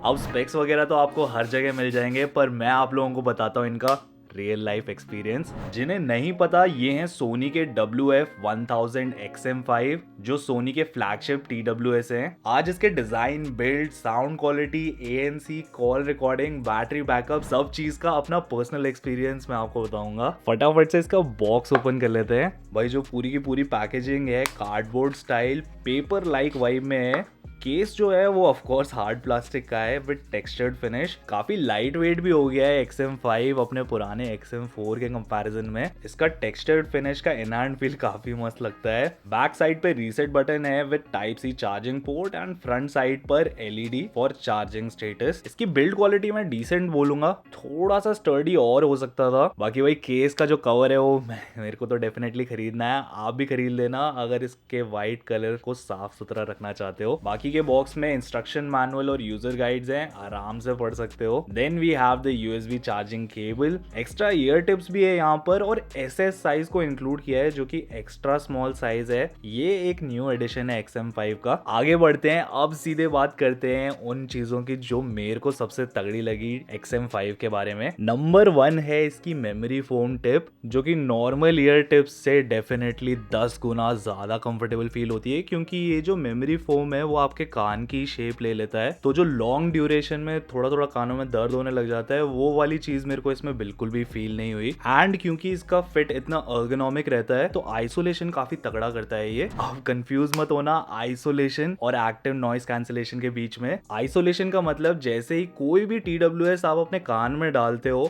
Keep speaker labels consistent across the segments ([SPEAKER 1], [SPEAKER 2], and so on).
[SPEAKER 1] अब स्पेक्स वगैरह तो आपको हर जगह मिल जाएंगे, पर मैं आप लोगों को बताता हूँ इनका रियल लाइफ एक्सपीरियंस। जिन्हें नहीं पता, ये हैं सोनी के WF-1000 XM5, जो सोनी के फ्लैगशिप TWS हैं। आज इसके design, build, sound quality, ANC, call recording, battery backup, सब चीज का अपना पर्सनल एक्सपीरियंस मैं आपको बताऊंगा। फटाफट से इसका बॉक्स ओपन कर लेते हैं। भाई जो पूरी की पूरी पैकेजिंग है cardboard style paper like vibe में है। केस जो है वो ऑफ कोर्स हार्ड प्लास्टिक का है विद टेक्सचर्ड फिनिश। काफी लाइट वेट भी हो गया है XM5 अपने पुराने XM4 के कंपैरिजन में। इसका टेक्सचर्ड फिनिश का इन हैंड फील काफी मस्त लगता है। बैक साइड पे रीसेट बटन है with type C charging port and front side पर LED फॉर चार्जिंग स्टेटस। इसकी बिल्ड क्वालिटी मैं डिसेंट बोलूंगा, थोड़ा सा स्टर्डी और हो सकता था। बाकी वही केस का जो कवर है वो मेरे को तो डेफिनेटली खरीदना है, आप भी खरीद लेना अगर इसके व्हाइट कलर को साफ सुथरा रखना चाहते हो। बाकी के बॉक्स में इंस्ट्रक्शन मैनुअल और यूजर गाइड्स हैं, आराम से पढ़ सकते हो। Then we have the USB charging cable, extra ear tips भी है यहाँ पर, और SS साइज को इंक्लूड किया है जो कि एक्स्ट्रा स्मॉल साइज है। ये एक न्यू एडिशन है XM5 का। आगे बढ़ते हैं, अब सीधे बात करते हैं उन चीजों की जो मेरे को सबसे तगड़ी लगी XM5 के बारे में। नंबर 1 है इसकी मेमोरी फोम टिप, जो कि नॉर्मल ईयर टिप्स से डेफिनेटली 10 गुना ज्यादा कंफर्टेबल फील होती है, क्योंकि ये जो मेमोरी फोम है वो आपके कान की शेप ले लेता है। तो जो लॉन्ग ड्यूरेशन में थोड़ा थोड़ा कानों में दर्द होने लग जाता है, वो वाली चीज मेरे को इसमें बिल्कुल भी फील नहीं हुई। एंड क्योंकि इसका फिट इतना अर्गोनॉमिक रहता है तो आइसोलेशन काफी तगड़ा करता है ये। अब कंफ्यूज मत होना आइसोलेशन और एक्टिव नॉइस कैंसिलेशन के बीच में। आइसोलेशन का मतलब जैसे ही कोई भी TWS आप अपने कान में डालते हो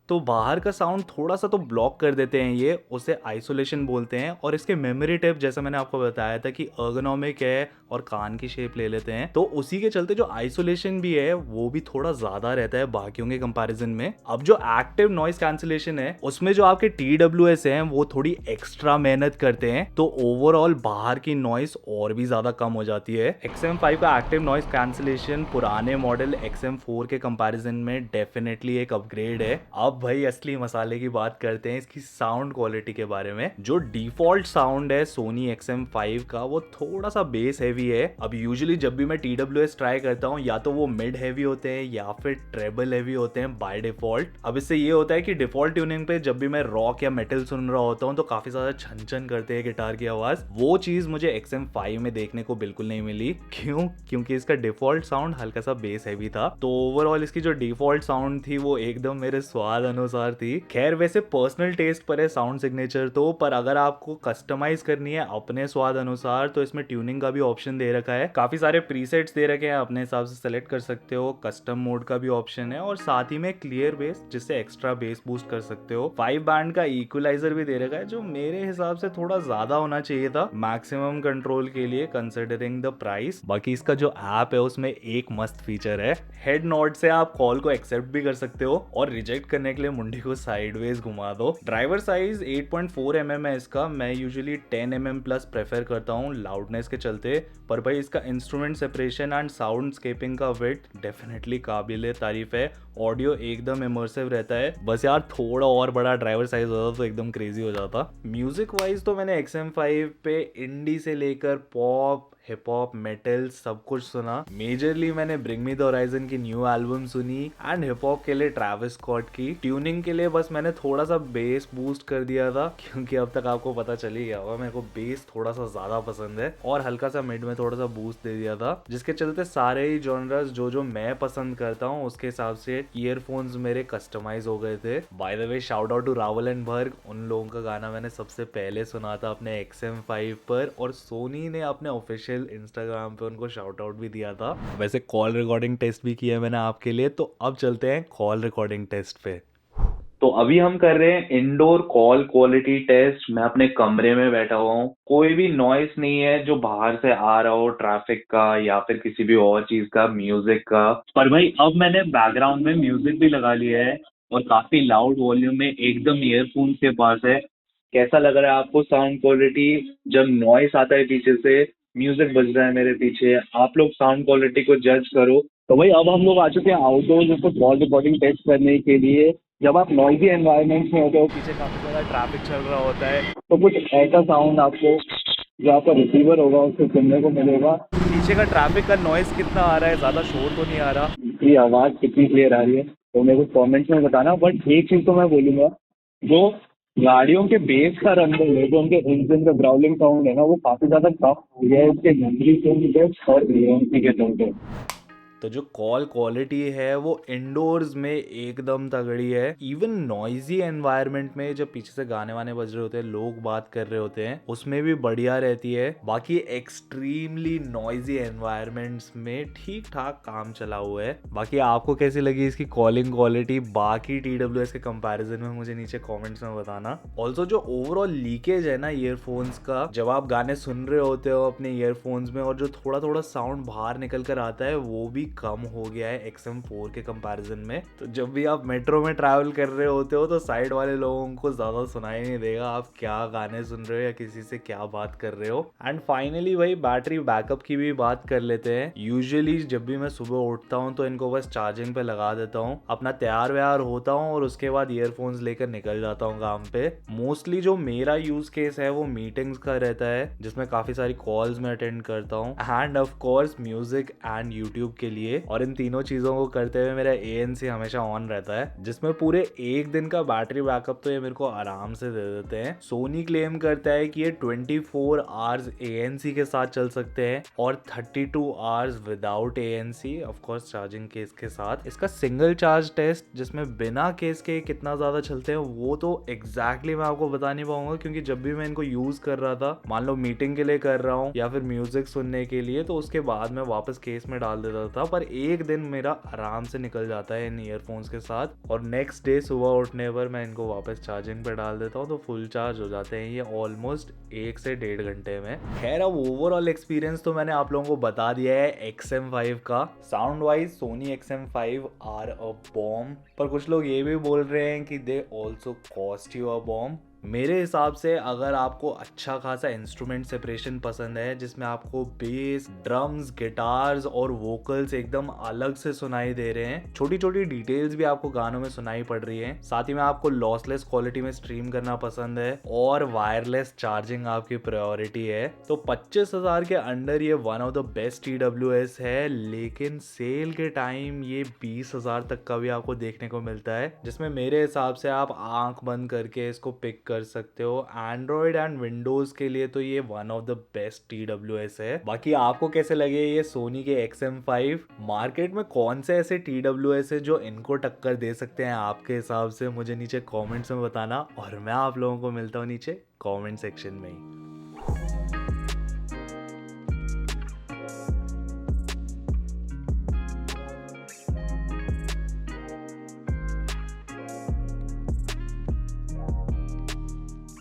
[SPEAKER 1] तो बाहर का साउंड थोड़ा सा तो ब्लॉक कर देते हैं, ये उसे आइसोलेशन बोलते हैं। और इसके मेमोरी टिप जैसा मैंने आपको बताया था कि अर्गोनॉमिक है और कान की शेप ले लेते हैं, तो उसी के चलते जो आइसोलेशन भी है वो भी थोड़ा ज्यादा रहता है बाकियों के कंपैरिजन में। अब जो एक्टिव नॉइस कैंसिलेशन है उसमें जो आपके TWS हैं वो थोड़ी एक्स्ट्रा मेहनत करते हैं, तो ओवरऑल बाहर की नॉइस और भी ज्यादा कम हो जाती है। XM5 का एक्टिव नॉइस कैंसिलेशन पुराने मॉडल XM4 के कंपैरिजन में डेफिनेटली एक अपग्रेड है। अब भाई असली मसाले की बात करते हैं, इसकी साउंड क्वालिटी के बारे में। जो डिफॉल्ट साउंड है सोनी XM5 का वो थोड़ा सा बेस हैवी है। अब यूजुअली जब भी मैं TWS ट्राई करता हूँ या तो वो मिड हैवी होते हैं या फिर ट्रेबल हैवी होते हैं बाय डिफॉल्ट। अब इससे ये होता है कि डिफॉल्ट ट्यूनिंग पे जब भी मैं रॉक या मेटल सुन रहा होता हूँ तो काफी ज्यादा छन छन करते हैं गिटार की आवाज। वो चीज मुझे XM5 में देखने को बिल्कुल नहीं मिली। क्यों? क्योंकि इसका डिफॉल्ट साउंड हल्का सा बेस हैवी था। तो ओवरऑल इसकी जो डिफॉल्ट साउंड थी वो एकदम मेरे स्वाद अनुसार थी। खैर वैसे पर्सनल टेस्ट पर है साउंड सिग्नेचर तो, पर अगर आपको कस्टमाइज करनी है अपने स्वाद अनुसार तो इसमें ट्यूनिंग का भी ऑप्शन दे रखा है। काफी सारे प्रीसेट्स दे रखे हैं, अपने हिसाब से सेलेक्ट कर सकते हो। कस्टम मोड का भी ऑप्शन है और साथ ही में क्लियर बेस जिससे एक्स्ट्रा बेस बूस्ट कर सकते हो। 5 बैंड का इक्वलाइजर भी दे रखा है जो मेरे हिसाब से थोड़ा ज्यादा होना चाहिए था मैक्सिमम कंट्रोल के लिए कंसिडरिंग द प्राइस। बाकी इसका जो ऐप है उसमें एक मस्त फीचर है, हेड नॉड से आप कॉल को एक्सेप्ट भी कर सकते हो और रिजेक्ट करने के लिए मुंडी को साइडवेज घुमा दो। ड्राइवर साइज 8.4 mm है इसका। मैं यूजुअली 10 mm प्लस प्रेफर करता हूँ लाउडनेस के चलते, पर भाई इसका instrument separation and sound escaping का विड्थ डेफिनेटली काबिले तारीफ है। ऑडियो एकदम इमर्सिव रहता है। बस यार थोड़ा और बड़ा ड्राइवर साइज होता तो एकदम क्रेजी हो जाता। म्यूजिक वाइज तो मैंने XM5 पे इंडी से लेकर पॉप, हिप हॉप, मेटल सब कुछ सुना। मेजरली मैंने ब्रिंग मी द होराइजन की न्यू एल्बम सुनी एंड हिप हॉप के लिए ट्रैविस स्कॉट की। ट्यूनिंग के लिए बस मैंने थोड़ा सा बेस बूस्ट कर दिया था, क्योंकि अब तक आपको पता चल ही गया होगा मेरे को बेस थोड़ा सा ज्यादा पसंद है, और हल्का सा मिड में थोड़ा सा बूस्ट दे दिया था, जिसके चलते सारे ही जॉनर्स जो मैं पसंद करता हूँ उसके हिसाब से ईयरफोन्स मेरे कस्टमाइज हो गए थे। By the way shout out to Rawal and Bharg, उन लोगों का गाना मैंने सबसे पहले सुना था अपने XM5 पर, और सोनी ने अपने ऑफिशियल इंस्टाग्राम पे उनको शाउट आउट भी दिया था। वैसे कॉल रिकॉर्डिंग टेस्ट भी किया मैंने आपके लिए, तो अब चलते हैं कॉल रिकॉर्डिंग टेस्ट पे। तो अभी हम कर रहे हैं इंडोर कॉल क्वालिटी टेस्ट। मैं अपने कमरे में बैठा हुआ हूँ, कोई भी नॉइस नहीं है जो बाहर से आ रहा हो, ट्रैफिक का या फिर किसी भी और चीज का, म्यूजिक का। पर भाई अब मैंने बैकग्राउंड में म्यूजिक भी लगा लिया है और काफी लाउड वॉल्यूम में एकदम ईयरफोन के पास है। कैसा लग रहा है आपको साउंड क्वालिटी? जब नॉइस आता है पीछे से, म्यूजिक बज रहा है मेरे पीछे, आप लोग साउंड क्वालिटी को जज करो। तो भाई अब हम लोग आ चुके हैं आउटडोर इसको कॉल रिकॉर्डिंग टेस्ट करने के लिए। जब आप नॉइजी एनवायरनमेंट में होते हो, पीछे काफी ज्यादा ट्रैफिक चल रहा होता है, तो कुछ ऐसा साउंड आपको जो आपका रिसीवर होगा उससे सुनने को मिलेगा। पीछे का ट्रैफिक का नॉइस कितना आ रहा है? ज्यादा शोर तो नहीं आ रहा?
[SPEAKER 2] कि आवाज़ कितनी क्लियर आ रही है, तो मेरे को कमेंट्स में बताना। बट एक चीज़ तो मैं बोलूँगा, जो गाड़ियों के बेस का रंगल है, जो उनके इंजन का ग्राउलिंग साउंड है ना, वो काफ़ी ज़्यादा टफ हो गया है उसके मेमोरी फोन के और एएमसी के चलते।
[SPEAKER 1] तो जो कॉल क्वालिटी है वो इंडोर्स में एकदम तगड़ी है। इवन नॉइजी एनवायरनमेंट में जब पीछे से गाने वाने बज रहे होते हैं, लोग बात कर रहे होते हैं, उसमें भी बढ़िया रहती है। बाकी एक्सट्रीमली नॉइजी एनवायरनमेंट्स में ठीक ठाक काम चला हुआ है। बाकी आपको कैसी लगी इसकी कॉलिंग क्वालिटी बाकी TWS के कंपैरिजन में, मुझे नीचे कमेंट्स में बताना। ऑल्सो जो ओवरऑल लीकेज है ना ईयरफोन्स का, जब आप गाने सुन रहे होते हो अपने ईयरफोन्स में और जो थोड़ा थोड़ा साउंड बाहर निकल कर आता है, वो भी कम हो गया है XM4 के कंपैरिजन में। तो जब भी आप मेट्रो में ट्रैवल कर रहे होते हो तो साइड वाले लोगों को ज्यादा सुनाई नहीं देगा आप क्या गाने सुन रहे हो या किसी से क्या बात कर रहे हो। एंड फाइनली भाई बैटरी बैकअप की भी बात कर लेते हैं। यूजुअली जब भी मैं सुबह उठता हूँ तो इनको बस चार्जिंग पे लगा देता हूँ, अपना तैयार व्यार होता हूँ और उसके बाद ईयरफोन्स लेकर निकल जाता हूँ काम पे। मोस्टली जो मेरा यूज केस है वो मीटिंग्स का रहता है, जिसमें काफी सारी कॉल्स में अटेंड करता हूँ, end of course music and YouTube के लिए। और इन तीनों चीजों को करते हुए मेरा ANC हमेशा ऑन रहता है, जिसमें पूरे एक दिन का बैटरी बैकअप तो ये मेरे को आराम से दे देते हैं। सोनी क्लेम करता है कि ये 24 आवर्स ANC के साथ चल सकते हैं और 32 hours without ANC, of course charging case के साथ। इसका सिंगल चार्ज टेस्ट जिसमें बिना केस के कितना ज्यादा चलते हैं वो तो एग्जैक्टली मैं आपको बता नहीं पाऊंगा, क्योंकि जब भी मैं इनको यूज कर रहा था, मान लो मीटिंग के लिए कर रहा हूँ या फिर म्यूजिक सुनने के लिए, तो उसके बाद मैं वापस केस में डाल देता था। पर एक दिन मेरा आराम से निकल जाता है इन ईयरफोन्स के साथ, और नेक्स्ट डे सुबह उठने पर मैं इनको वापस चार्जिंग पे डाल देता हूँ तो फुल चार्ज हो जाते हैं ये ऑलमोस्ट 1 से 1.5 घंटे में। खैर अब ओवरऑल एक्सपीरियंस तो मैंने आप लोगों को बता दिया है XM5 का। Sound wise Sony XM5 are a bomb, पर कुछ लोग ये भी बोल रहे हैं कि they also cost you a bomb. मेरे हिसाब से अगर आपको अच्छा खासा इंस्ट्रूमेंट सेपरेशन पसंद है, जिसमें आपको बेस, ड्रम्स, गिटार्स और वोकल्स एकदम अलग से सुनाई दे रहे हैं, छोटी छोटी डिटेल्स भी आपको गानों में सुनाई पड़ रही हैं, साथ ही में आपको लॉसलेस क्वालिटी में स्ट्रीम करना पसंद है और वायरलेस चार्जिंग आपकी प्रायोरिटी है, तो 25,000 के अंडर ये one of the best TWS है। लेकिन सेल के टाइम ये 20,000 तक का भी आपको देखने को मिलता है, जिसमें मेरे हिसाब से आप आंख बंद करके इसको पिक कर सकते हो। एंड्रॉइड एंड विंडोज के लिए तो ये one of the best TWS है। बाकी आपको कैसे लगे ये सोनी के XM5? मार्केट में कौन से ऐसे TWS है जो इनको टक्कर दे सकते हैं आपके हिसाब से? मुझे नीचे कमेंट्स में बताना और मैं आप लोगों को मिलता हूँ नीचे कमेंट सेक्शन में ही।